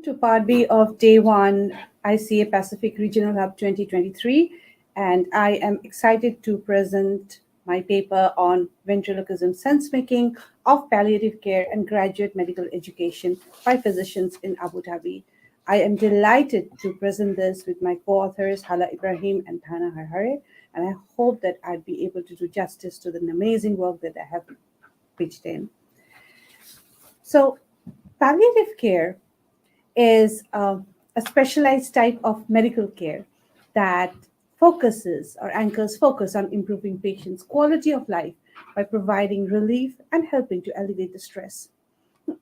to part B of Day 1 ICA Pacific Regional Hub 2023, and I am excited to present my paper on ventriloquism sensemaking of palliative care and graduate medical education by physicians in Abu Dhabi. I am delighted to present this with my co-authors Halah Ibrahim and Thana Harhara, and I hope that I'd be able to do justice to the amazing work that I have pitched in. So, palliative care is a specialized type of medical care that focuses or anchors focus on improving patients' quality of life by providing relief and helping to alleviate the stress.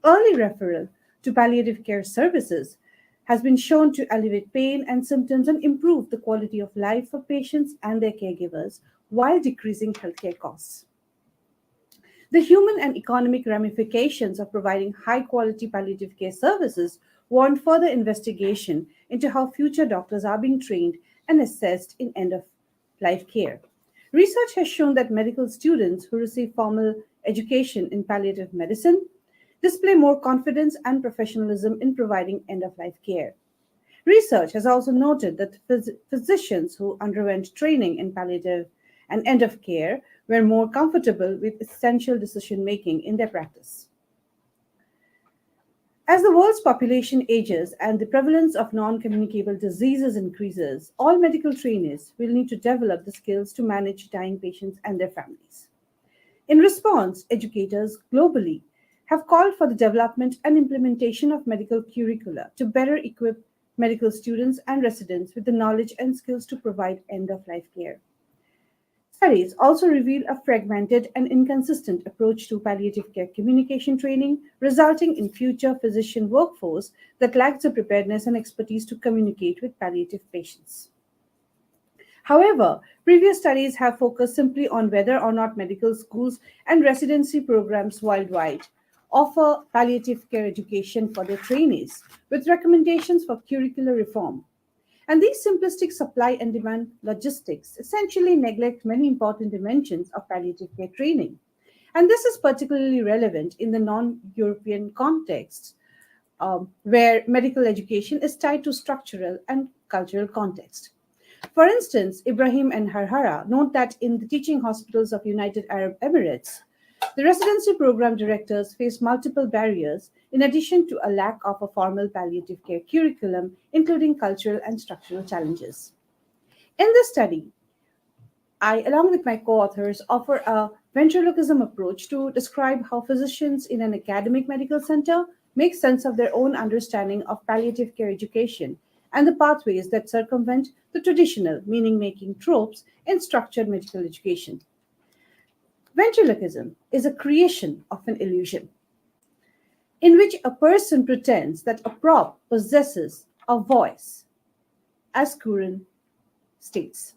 Early referral to palliative care services has been shown to alleviate pain and symptoms and improve the quality of life for patients and their caregivers while decreasing healthcare costs. The human and economic ramifications of providing high-quality palliative care services warrant further investigation into how future doctors are being trained and assessed in end-of-life care. Research has shown that medical students who receive formal education in palliative medicine display more confidence and professionalism in providing end-of-life care. Research has also noted that physicians who underwent training in palliative and end-of-care were more comfortable with essential decision-making in their practice. As the world's population ages and the prevalence of non-communicable diseases increases, all medical trainees will need to develop the skills to manage dying patients and their families. In response, educators globally have called for the development and implementation of medical curricula to better equip medical students and residents with the knowledge and skills to provide end-of-life care. Studies also reveal a fragmented and inconsistent approach to palliative care communication training, resulting in future physician workforce that lacks the preparedness and expertise to communicate with palliative patients. However, previous studies have focused simply on whether or not medical schools and residency programs worldwide offer palliative care education for their trainees, with recommendations for curricular reform. And these simplistic supply and demand logistics essentially neglect many important dimensions of palliative care training. And this is particularly relevant in the non-European context, where medical education is tied to structural and cultural context. For instance, Ibrahim and Harhara note that in the teaching hospitals of United Arab Emirates, the residency program directors face multiple barriers in addition to a lack of a formal palliative care curriculum, including cultural and structural challenges. In this study, I, along with my co-authors, offer a ventriloquism approach to describe how physicians in an academic medical center make sense of their own understanding of palliative care education and the pathways that circumvent the traditional meaning-making tropes in structured medical education. Ventriloquism is a creation of an illusion in which a person pretends that a prop possesses a voice, as Curran states.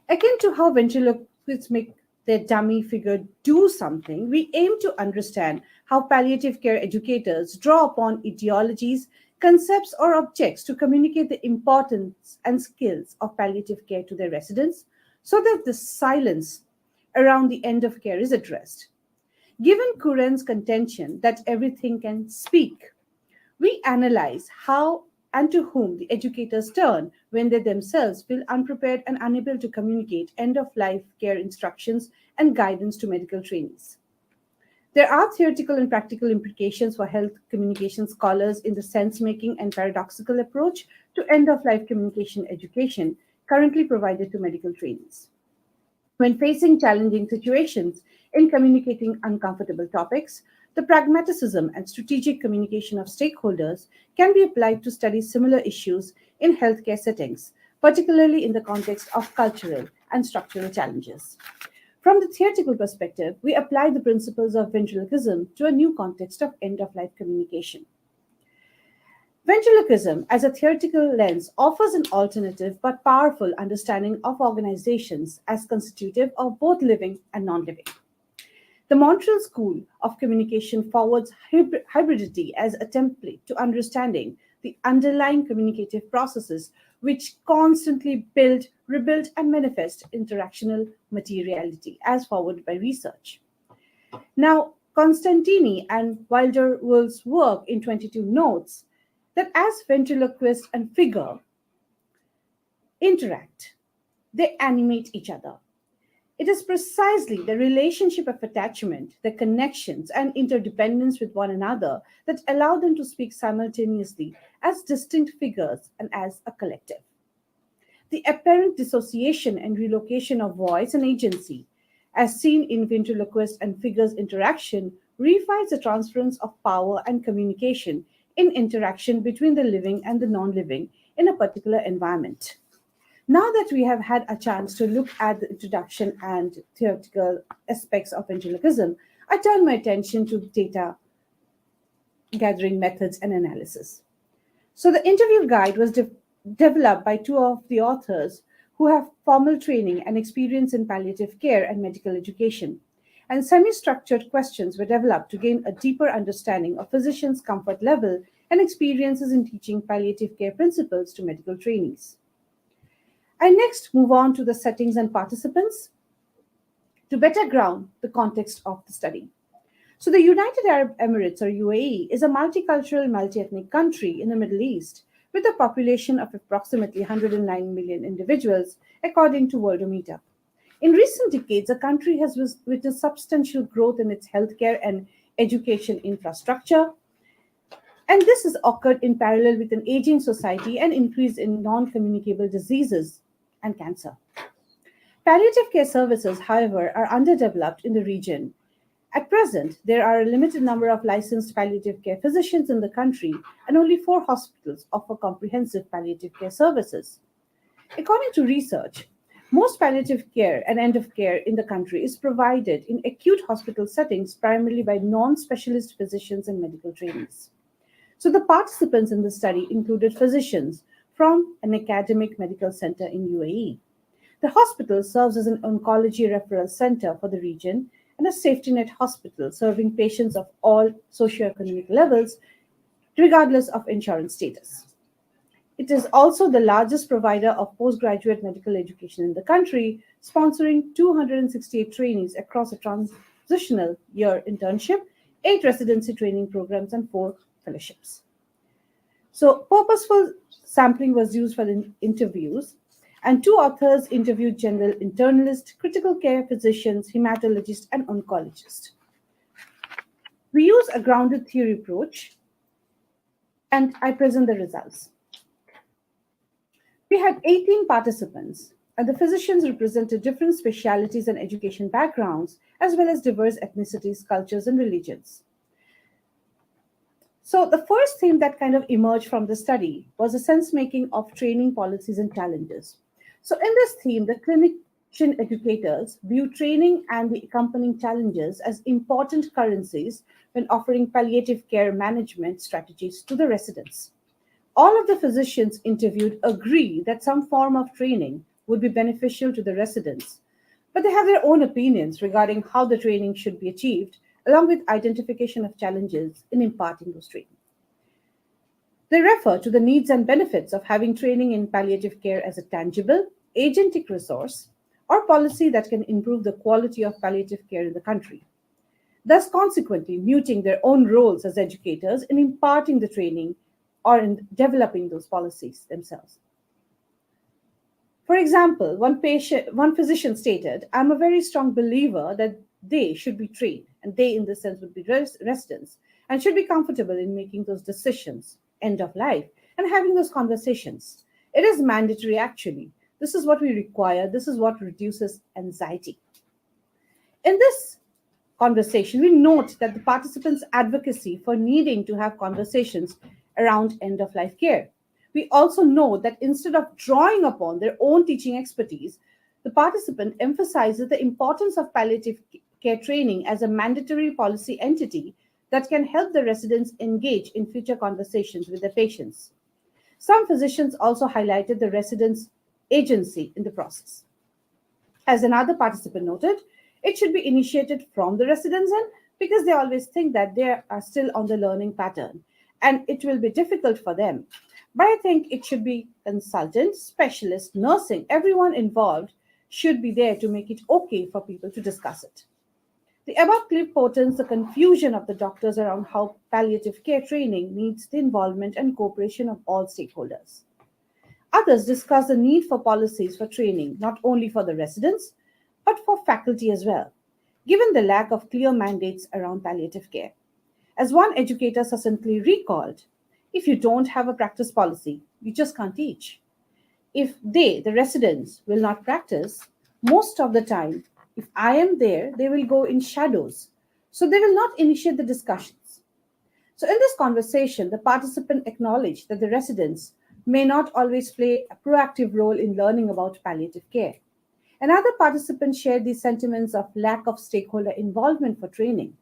Akin to how ventriloquists make their dummy figure do something, we aim to understand how palliative care educators draw upon ideologies, concepts, or objects to communicate the importance and skills of palliative care to their residents so that the silence around the end of care is addressed. Given Curran's contention that everything can speak, we analyze how and to whom the educators turn when they themselves feel unprepared and unable to communicate end-of-life care instructions and guidance to medical trainees. There are theoretical and practical implications for health communication scholars in the sense-making and paradoxical approach to end-of-life communication education currently provided to medical trainees. When facing challenging situations in communicating uncomfortable topics, the pragmatism and strategic communication of stakeholders can be applied to study similar issues in healthcare settings, particularly in the context of cultural and structural challenges. From the theoretical perspective, we apply the principles of ventriloquism to a new context of end-of-life communication. Ventriloquism, as a theoretical lens, offers an alternative but powerful understanding of organizations as constitutive of both living and non-living. The Montreal School of Communication forwards hybridity as a template to understanding the underlying communicative processes which constantly build, rebuild, and manifest interactional materiality, as forwarded by research. Now, Constantini and Wilder-Wool's work in 22 notes that as ventriloquist and figure interact, they animate each other. It is precisely the relationship of attachment, the connections, and interdependence with one another that allow them to speak simultaneously as distinct figures and as a collective. The apparent dissociation and relocation of voice and agency, as seen in ventriloquist and figures interaction, refines the transference of power and communication in interaction between the living and the non-living in a particular environment. Now that we have had a chance to look at the introduction and theoretical aspects of ventriloquism, I turn my attention to data gathering methods and analysis. So the interview guide was developed by two of the authors who have formal training and experience in palliative care and medical education. And semi-structured questions were developed to gain a deeper understanding of physicians' comfort level and experiences in teaching palliative care principles to medical trainees. I next move on to the settings and participants to better ground the context of the study. So the United Arab Emirates, or UAE, is a multicultural, multi-ethnic country in the Middle East with a population of approximately 109 million individuals, according to Worldometer. In recent decades, the country has witnessed substantial growth in its healthcare and education infrastructure, and this has occurred in parallel with an aging society and increase in non-communicable diseases and cancer. Palliative care services, however, are underdeveloped in the region. At present, there are a limited number of licensed palliative care physicians in the country, and only 4 hospitals offer comprehensive palliative care services. According to research, most palliative care and end of care in the country is provided in acute hospital settings primarily by non-specialist physicians and medical trainees. So the participants in the study included physicians from an academic medical center in UAE. The hospital serves as an oncology referral center for the region and a safety net hospital serving patients of all socioeconomic levels, regardless of insurance status. It is also the largest provider of postgraduate medical education in the country, sponsoring 268 trainees across a transitional year internship, 8 residency training programs, and 4 fellowships. So purposeful sampling was used for the interviews, and 2 authors interviewed general internalists, critical care physicians, hematologists, and oncologists. We use a grounded theory approach, and I present the results. We had 18 participants, and the physicians represented different specialities and education backgrounds, as well as diverse ethnicities, cultures, and religions. So the first theme that kind of emerged from the study was a sense-making of training policies and challenges. So in this theme, the clinician educators view training and the accompanying challenges as important currencies when offering palliative care management strategies to the residents. All of the physicians interviewed agree that some form of training would be beneficial to the residents, but they have their own opinions regarding how the training should be achieved, along with identification of challenges in imparting those training. They refer to the needs and benefits of having training in palliative care as a tangible, agentic resource or policy that can improve the quality of palliative care in the country, thus consequently muting their own roles as educators in imparting the training or in developing those policies themselves. For example, one physician stated, "I'm a very strong believer that they should be trained," and they in this sense would be residents, "and should be comfortable in making those decisions, end of life, and having those conversations. It is mandatory actually. This is what we require. This is what reduces anxiety." In this conversation, we note that the participants' advocacy for needing to have conversations around end-of-life care. We also know that instead of drawing upon their own teaching expertise, the participant emphasizes the importance of palliative care training as a mandatory policy entity that can help the residents engage in future conversations with their patients. Some physicians also highlighted the residents' agency in the process. As another participant noted, it should be initiated from the residents end because they always think that they are still on the learning pattern and it will be difficult for them. But I think it should be consultants, specialists, nursing, everyone involved should be there to make it okay for people to discuss it. The above clip portends the confusion of the doctors around how palliative care training needs the involvement and cooperation of all stakeholders. Others discuss the need for policies for training, not only for the residents, but for faculty as well, given the lack of clear mandates around palliative care. As one educator succinctly recalled, if you don't have a practice policy, you just can't teach. If they, the residents, will not practice, most of the time, if I am there, they will go in shadows. So they will not initiate the discussions. So in this conversation, the participant acknowledged that the residents may not always play a proactive role in learning about palliative care. Another participant shared the sentiments of lack of stakeholder involvement for training.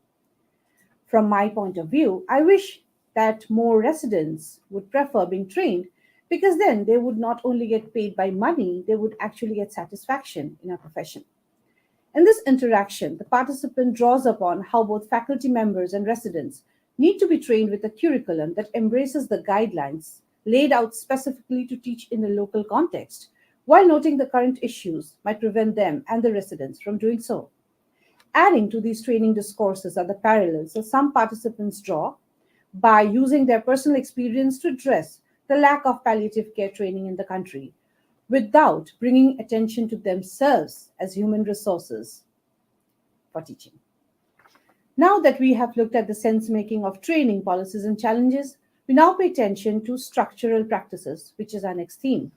From my point of view, I wish that more residents would prefer being trained because then they would not only get paid by money, they would actually get satisfaction in our profession. In this interaction, the participant draws upon how both faculty members and residents need to be trained with a curriculum that embraces the guidelines laid out specifically to teach in a local context, while noting the current issues might prevent them and the residents from doing so. Adding to these training discourses are the parallels that some participants draw by using their personal experience to address the lack of palliative care training in the country without bringing attention to themselves as human resources for teaching. Now that we have looked at the sense-making of training policies and challenges, we now pay attention to structural practices, which is our next theme.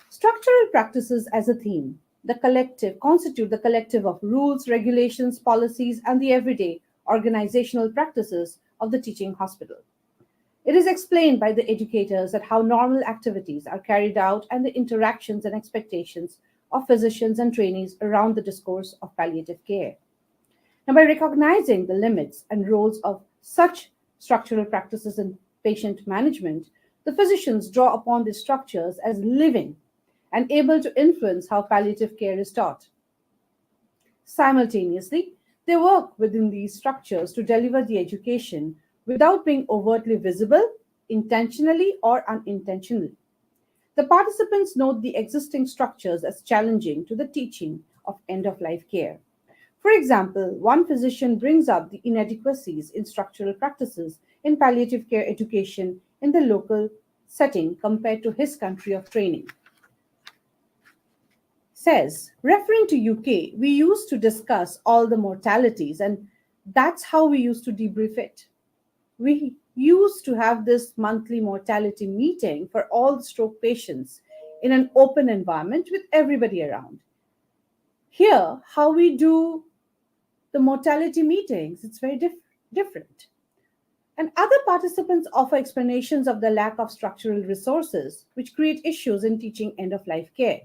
Structural practices as a theme, the collective constitute the collective of rules, regulations, policies, and the everyday organizational practices of the teaching hospital. It is explained by the educators that how normal activities are carried out and the interactions and expectations of physicians and trainees around the discourse of palliative care. Now, by recognizing the limits and roles of such structural practices in patient management, the physicians draw upon these structures as living and able to influence how palliative care is taught. Simultaneously, they work within these structures to deliver the education without being overtly visible, intentionally or unintentionally. The participants note the existing structures as challenging to the teaching of end-of-life care. For example, one physician brings up the inadequacies in structural practices in palliative care education in the local setting compared to his country of training. Says, referring to UK, we used to discuss all the mortalities and that's how we used to debrief it. We used to have this monthly mortality meeting for all the stroke patients in an open environment with everybody around. Here, how we do the mortality meetings, it's very different. And other participants offer explanations of the lack of structural resources, which create issues in teaching end-of-life care.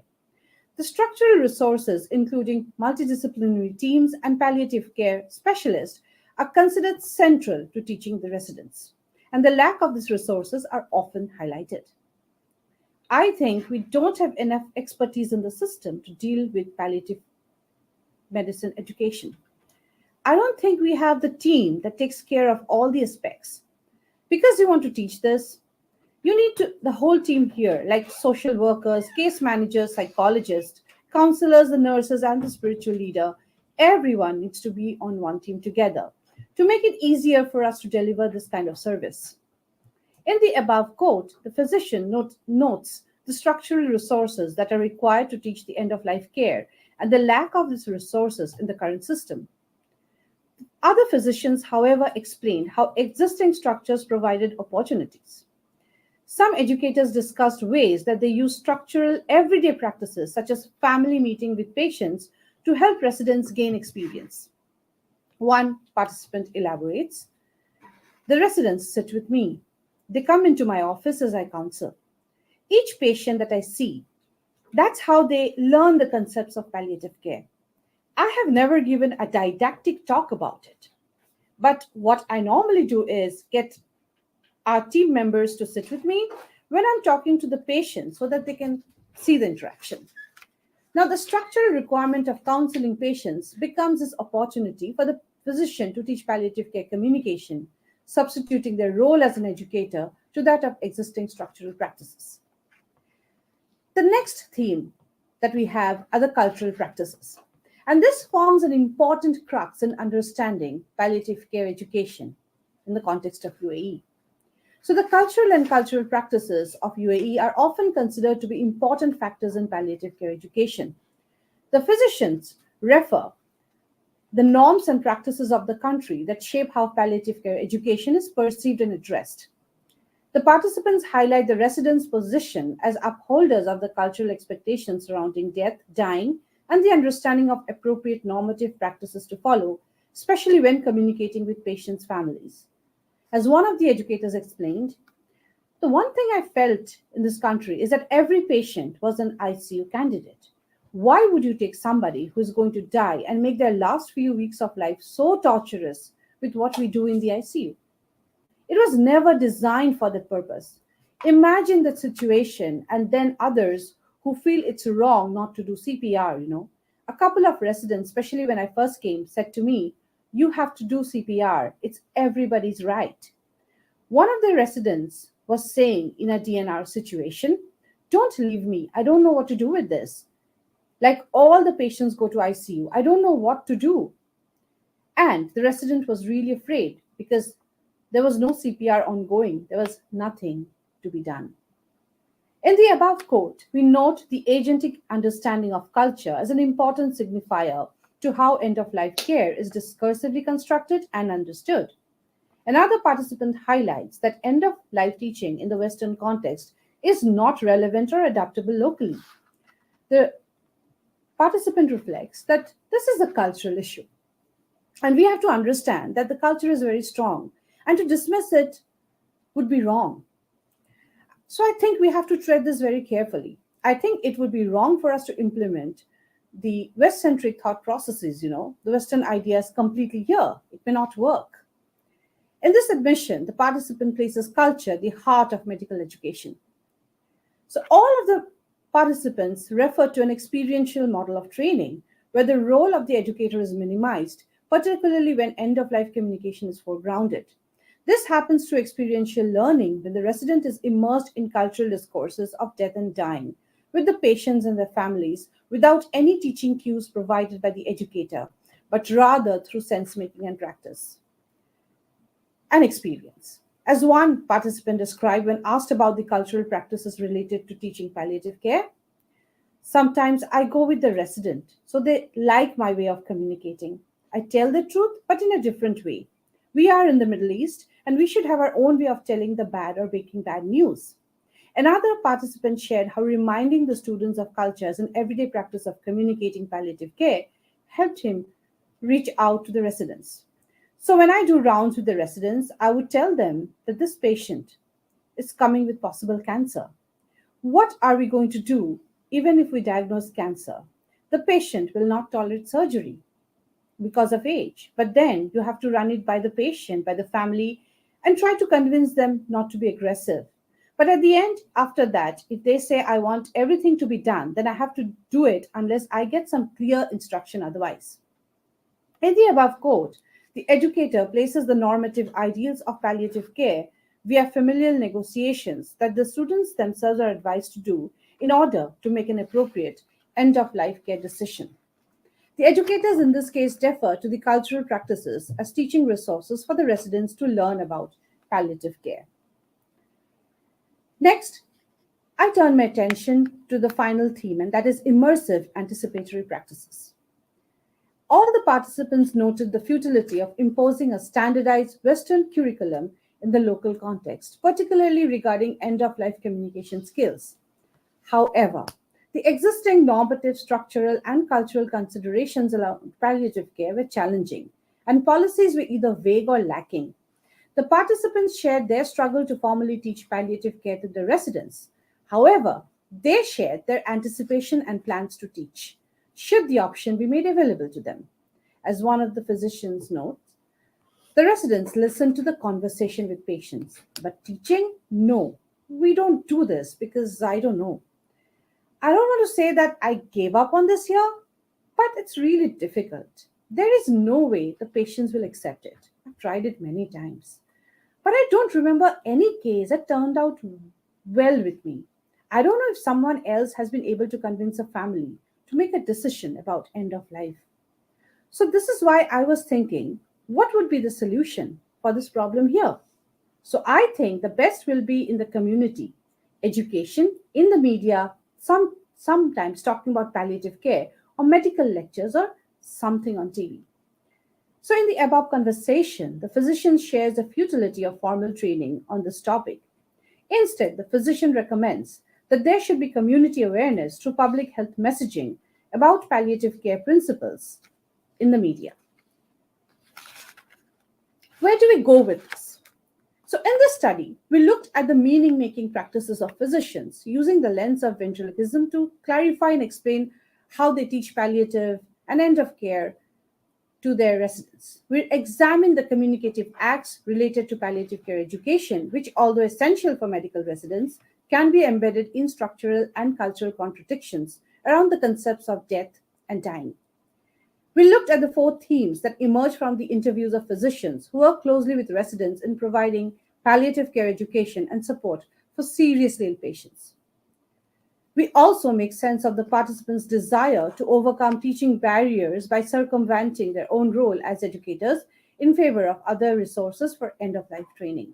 The structural resources, including multidisciplinary teams and palliative care specialists, are considered central to teaching the residents, and the lack of these resources are often highlighted. I think we don't have enough expertise in the system to deal with palliative medicine education. I don't think we have the team that takes care of all the aspects. Because you want to teach this, you need the whole team here, like social workers, case managers, psychologists, counselors, the nurses, and the spiritual leader. Everyone needs to be on one team together to make it easier for us to deliver this kind of service. In the above quote, the physician notes the structural resources that are required to teach the end-of-life care and the lack of these resources in the current system. Other physicians, however, explained how existing structures provided opportunities. Some educators discussed ways that they use structural everyday practices, such as family meeting with patients, to help residents gain experience. One participant elaborates, the residents sit with me. They come into my office as I counsel. Each patient that I see, that's how they learn the concepts of palliative care. I have never given a didactic talk about it. But what I normally do is get our team members to sit with me when I'm talking to the patient so that they can see the interaction. Now, the structural requirement of counseling patients becomes this opportunity for the physician to teach palliative care communication, substituting their role as an educator to that of existing structural practices. The next theme that we have are the cultural practices. And this forms an important crux in understanding palliative care education in the context of UAE. So, the cultural and cultural practices of UAE are often considered to be important factors in palliative care education. The physicians refer the norms and practices of the country that shape how palliative care education is perceived and addressed. The participants highlight the residents' position as upholders of the cultural expectations surrounding death, dying, and the understanding of appropriate normative practices to follow, especially when communicating with patients' families. As one of the educators explained, the one thing I felt in this country is that every patient was an ICU candidate. Why would you take somebody who is going to die and make their last few weeks of life so torturous with what we do in the ICU? It was never designed for that purpose. Imagine that situation and then others who feel it's wrong not to do CPR. A couple of residents, especially when I first came, said to me, "You have to do CPR. It's everybody's right." One of the residents was saying in a DNR situation, "Don't leave me. I don't know what to do with this. Like all the patients go to ICU. I don't know what to do." And the resident was really afraid because there was no CPR ongoing. There was nothing to be done. In the above quote, we note the agentic understanding of culture as an important signifier to how end of life care is discursively constructed and understood. Another participant highlights that end of life teaching in the Western context is not relevant or adaptable locally. The participant reflects that this is a cultural issue, and we have to understand that the culture is very strong, and to dismiss it would be wrong. So I think we have to tread this very carefully. I think it would be wrong for us to implement the West centric thought processes, the Western ideas completely here. It may not work. In this admission, the participant places culture at the heart of medical education. So all of the participants refer to an experiential model of training where the role of the educator is minimized, particularly when end of life communication is foregrounded. This happens through experiential learning when the resident is immersed in cultural discourses of death and dying with the patients and their families without any teaching cues provided by the educator, but rather through sense making and practice and experience. As one participant described when asked about the cultural practices related to teaching palliative care, "Sometimes I go with the resident, so they like my way of communicating. I tell the truth, but in a different way. We are in the Middle East, and we should have our own way of telling the bad or breaking bad news." Another participant shared how reminding the students of culture as an everyday practice of communicating palliative care helped him reach out to the residents. "So when I do rounds with the residents, I would tell them that this patient is coming with possible cancer. What are we going to do even if we diagnose cancer? The patient will not tolerate surgery because of age. But then you have to run it by the patient, by the family, and try to convince them not to be aggressive. But at the end, after that, if they say, 'I want everything to be done,' then I have to do it unless I get some clear instruction otherwise." In the above quote, the educator places the normative ideals of palliative care via familial negotiations that the students themselves are advised to do in order to make an appropriate end of life care decision. The educators in this case defer to the cultural practices as teaching resources for the residents to learn about palliative care. Next, I turn my attention to the final theme, and that is immersive anticipatory practices. All the participants noted the futility of imposing a standardized Western curriculum in the local context, particularly regarding end of life communication skills. However, the existing normative, structural, and cultural considerations around palliative care were challenging, and policies were either vague or lacking. The participants shared their struggle to formally teach palliative care to the residents. However, they shared their anticipation and plans to teach, should the option be made available to them. As one of the physicians notes, "The residents listen to the conversation with patients, but teaching? No, we don't do this because I don't know. I don't want to say that I gave up on this here, but it's really difficult. There is no way the patients will accept it. I've tried it many times. But I don't remember any case that turned out well with me. I don't know if someone else has been able to convince a family to make a decision about end of life. So this is why I was thinking, what would be the solution for this problem here? So I think the best will be in the community, education, in the media, sometimes talking about palliative care or medical lectures or something on TV. So in the above conversation, the physician shares the futility of formal training on this topic. Instead, the physician recommends that there should be community awareness through public health messaging about palliative care principles in the media. Where do we go with this? So, in this study, we looked at the meaning making practices of physicians using the lens of ventriloquism to clarify and explain how they teach palliative and end of care to their residents. We examined the communicative acts related to palliative care education, which, although essential for medical residents, can be embedded in structural and cultural contradictions around the concepts of death and dying. We looked at the four themes that emerge from the interviews of physicians who work closely with residents in providing palliative care education and support for seriously ill patients. We also make sense of the participants' desire to overcome teaching barriers by circumventing their own role as educators in favor of other resources for end of life training.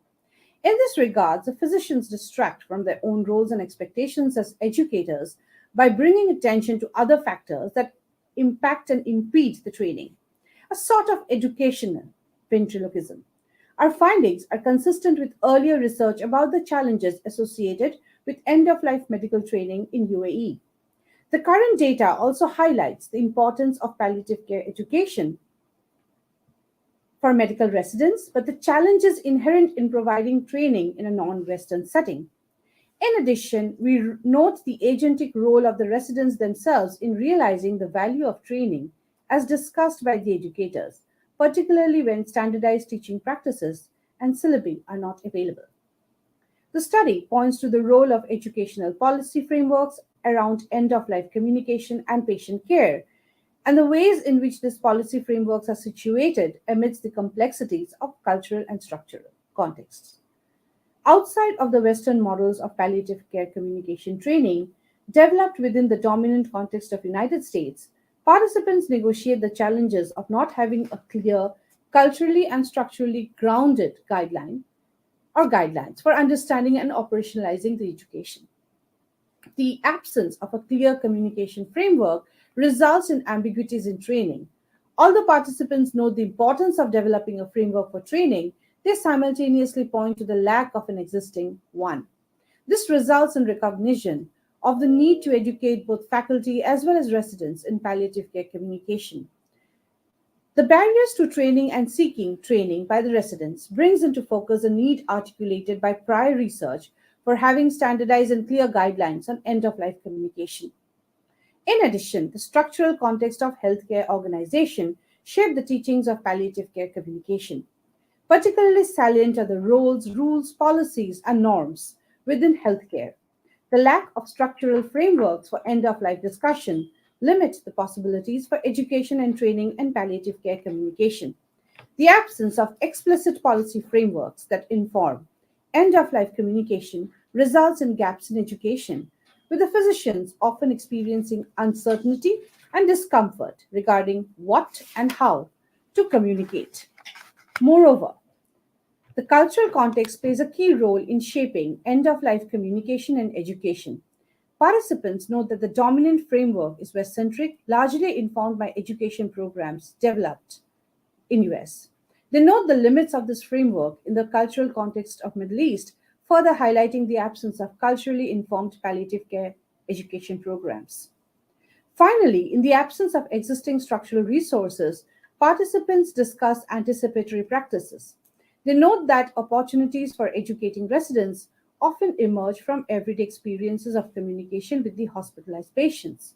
In this regard, the physicians distract from their own roles and expectations as educators by bringing attention to other factors that impact and impede the training, a sort of educational ventriloquism. Our findings are consistent with earlier research about the challenges associated with end of life medical training in UAE. The current data also highlights the importance of palliative care education for medical residents, but the challenges inherent in providing training in a non Western setting. In addition, we note the agentic role of the residents themselves in realizing the value of training as discussed by the educators, particularly when standardized teaching practices and syllabi are not available. The study points to the role of educational policy frameworks around end of life communication and patient care, and the ways in which these policy frameworks are situated amidst the complexities of cultural and structural contexts. Outside of the Western models of palliative care communication training, developed within the dominant context of United States, participants negotiate the challenges of not having a clear, culturally and structurally grounded guidelines for understanding and operationalizing the education. The absence of a clear communication framework results in ambiguities in training. Although participants note the importance of developing a framework for training, they simultaneously point to the lack of an existing one. This results in recognition of the need to educate both faculty as well as residents in palliative care communication. The barriers to training and seeking training by the residents brings into focus a need articulated by prior research for having standardized and clear guidelines on end-of-life communication. In addition, the structural context of healthcare organization shaped the teachings of palliative care communication. Particularly salient are the roles, rules, policies, and norms within healthcare. The lack of structural frameworks for end-of-life discussion limits the possibilities for education and training and palliative care communication. The absence of explicit policy frameworks that inform end of life communication results in gaps in education, with the physicians often experiencing uncertainty and discomfort regarding what and how to communicate. Moreover, the cultural context plays a key role in shaping end of life communication and education. Participants note that the dominant framework is West-centric, largely informed by education programs developed in US. They note the limits of this framework in the cultural context of Middle East, further highlighting the absence of culturally informed palliative care education programs. Finally, in the absence of existing structural resources, participants discuss anticipatory practices. They note that opportunities for educating residents often emerge from everyday experiences of communication with the hospitalized patients.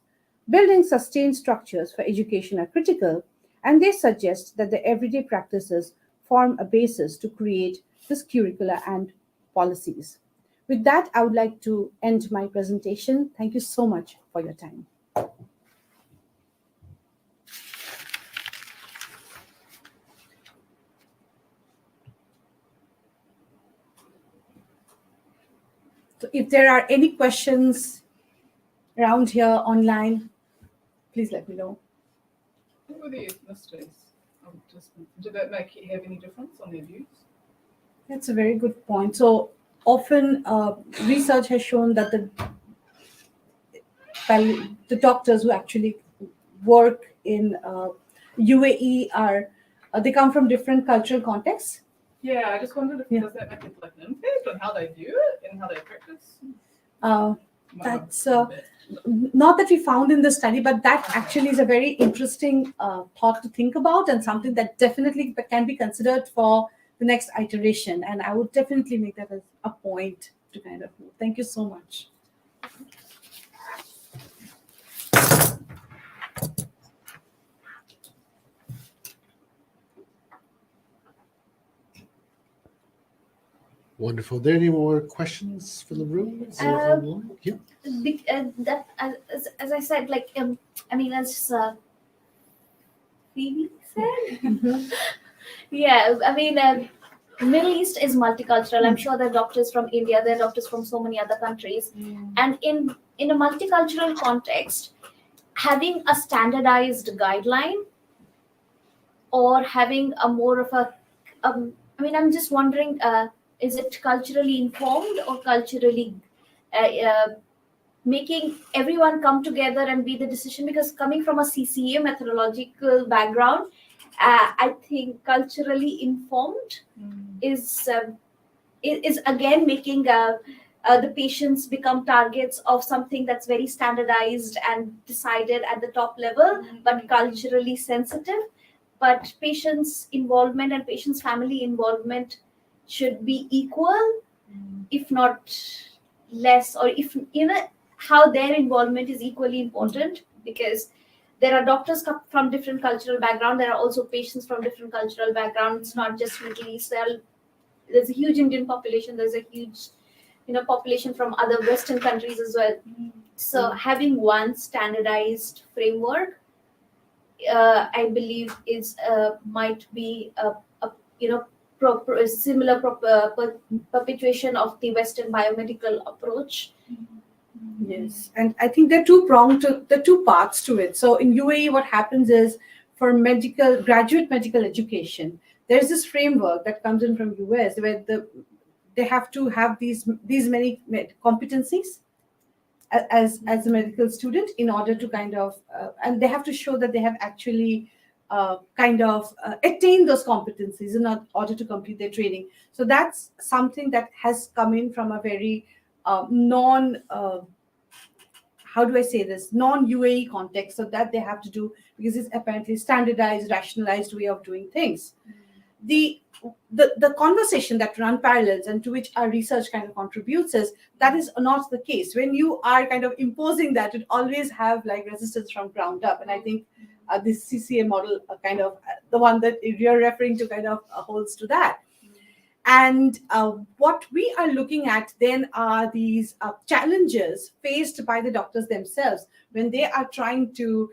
Building sustained structures for education are critical, and they suggest that the everyday practices form a basis to create this curricula and policies. With that, I would like to end my presentation. Thank you so much for your time. So if there are any questions around here online, please let me know. What were the ethnicities of participants? Did that have any difference on their views? That's a very good point. So often research has shown that the doctors who actually work in UAE are they come from different cultural contexts. Yeah, I just wondered if does that make it like an impact on how they view it and how they practice? That's not that we found in the study, but that actually is a very interesting thought to think about, and something that definitely can be considered for the next iteration. And I would definitely make that as a point to kind of move. Thank you so much. Wonderful. Are there any more questions for the room? Yeah. That as I said, like I mean, as Phoebe said, yeah. I mean, Middle East is multicultural. I'm sure there are doctors from India, there are doctors from so many other countries, and in a multicultural context, having a standardized guideline or having a more of a, I mean, I'm just wondering. Is it culturally informed or culturally making everyone come together and be the decision? Because coming from a CCA methodological background, I think culturally informed is again making the patients become targets of something that's very standardized and decided at the top level, but culturally sensitive. But patients' involvement and patients' family involvement should be equal, if not less, or if how their involvement is equally important, because there are doctors from different cultural background. There are also patients from different cultural backgrounds. It's not just Middle East. There's a huge Indian population. There's a huge population from other Western countries as well. So having one standardized framework, I believe is might be a similar perpetuation of the Western biomedical approach. Yes, and I think there are two parts to it. So in UAE, what happens is for graduate medical education, there's this framework that comes in from US where they have to have these many competencies as a medical student in order to kind of and they have to show that they have actually attain those competencies in order to complete their training. So that's something that has come in from a very non-UAE context, so that they have to do because it's apparently standardized, rationalized way of doing things. The conversation that run parallels and to which our research kind of contributes is that is not the case. When you are kind of imposing that, it always have like resistance from ground up, and I think this CCA model kind of the one that you're referring to kind of holds to that. And what we are looking at then are these challenges faced by the doctors themselves when they are trying to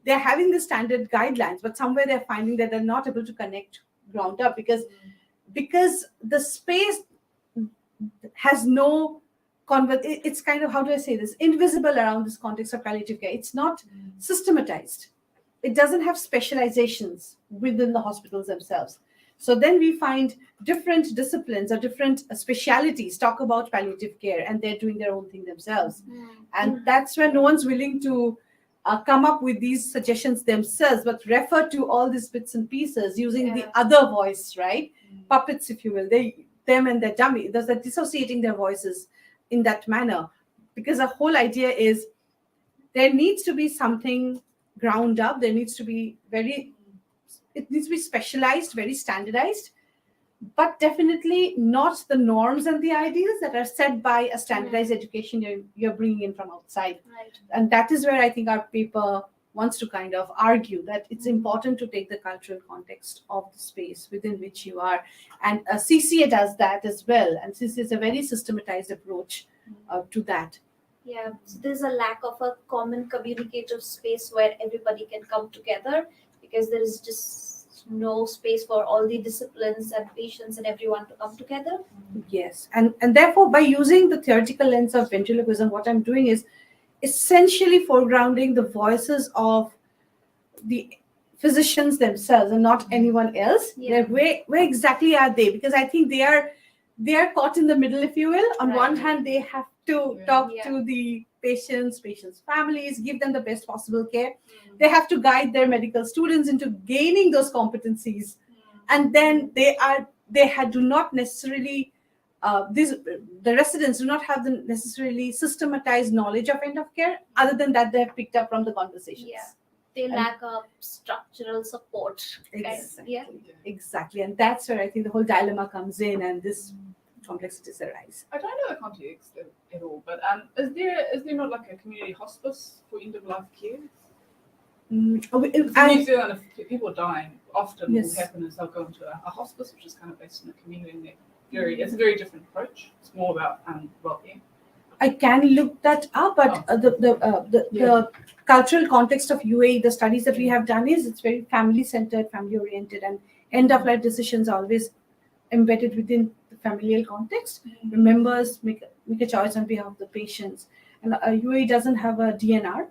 they're having the standard guidelines, but somewhere they're finding that they're not able to connect ground up because the space has no it's kind of, how do I say this, invisible around this context of palliative care. It's not systematized. It doesn't have specializations within the hospitals themselves. So then we find different disciplines or different specialities talk about palliative care, and they're doing their own thing themselves. And that's when no one's willing to come up with these suggestions themselves, but refer to all these bits and pieces using the other voice, right? Puppets, if you will. Them and their dummy. They're dissociating their voices in that manner, because the whole idea is there needs to be something ground up. There needs to be it needs to be specialized, very standardized, but definitely not the norms and the ideals that are set by a standardized education you're bringing in from outside. Right. And that is where I think our paper wants to kind of argue that it's important to take the cultural context of the space within which you are. And CCA does that as well. And CCA is a very systematized approach to that. Yeah, so there's a lack of a common communicative space where everybody can come together, because there is just no space for all the disciplines and patients and everyone to come together. Yes, and therefore by using the theoretical lens of ventriloquism, what I'm doing is essentially foregrounding the voices of the physicians themselves and not anyone else. Yeah. Where exactly are they? Because I think they are caught in the middle, if you will. On one Right. hand, they have to Yeah. talk Yeah. to the patients' families, give them the best possible care. They have to guide their medical students into gaining those competencies, and then do not necessarily the residents do not have the necessarily systematized knowledge of end of care. Other than that, they have picked up from the conversations. Yeah. They lack of structural support. Exactly. Yeah. Exactly, and that's where I think the whole dilemma comes in, and this complexities arise. I don't know the context at all, but is there not like a community hospice for end of life care? In New Zealand, if people are dying, often Yes. what will happen is they'll go into a hospice, which is kind of based in the community, and it's a very different approach. It's more about well-being. I can look that up, but the cultural context of UAE, the studies that we have done is it's very family-centered, family-oriented, and end-of-life decisions are always embedded within the familial context. The members make a choice on behalf of the patients, and UAE doesn't have a DNR.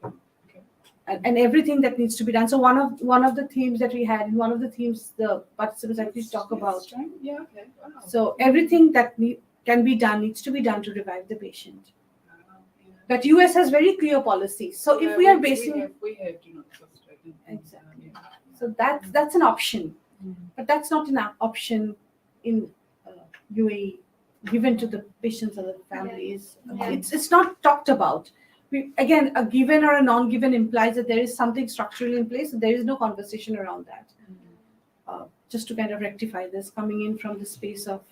Okay. And everything that needs to be done. So one of the themes that we had, in one of the themes, the participants actually talk about. Yeah. Okay. Wow. So everything that can be done needs to be done to revive the patient. Yeah. But US has very clear policies. So if we are basing, we have do not trust. Exactly. So that's an option, but that's not an option in UAE given to the patients or the families. Yeah. It's not talked about. Again, a given or a non-given implies that there is something structurally in place, and there is no conversation around that. Just to kind of rectify this, coming in from the space of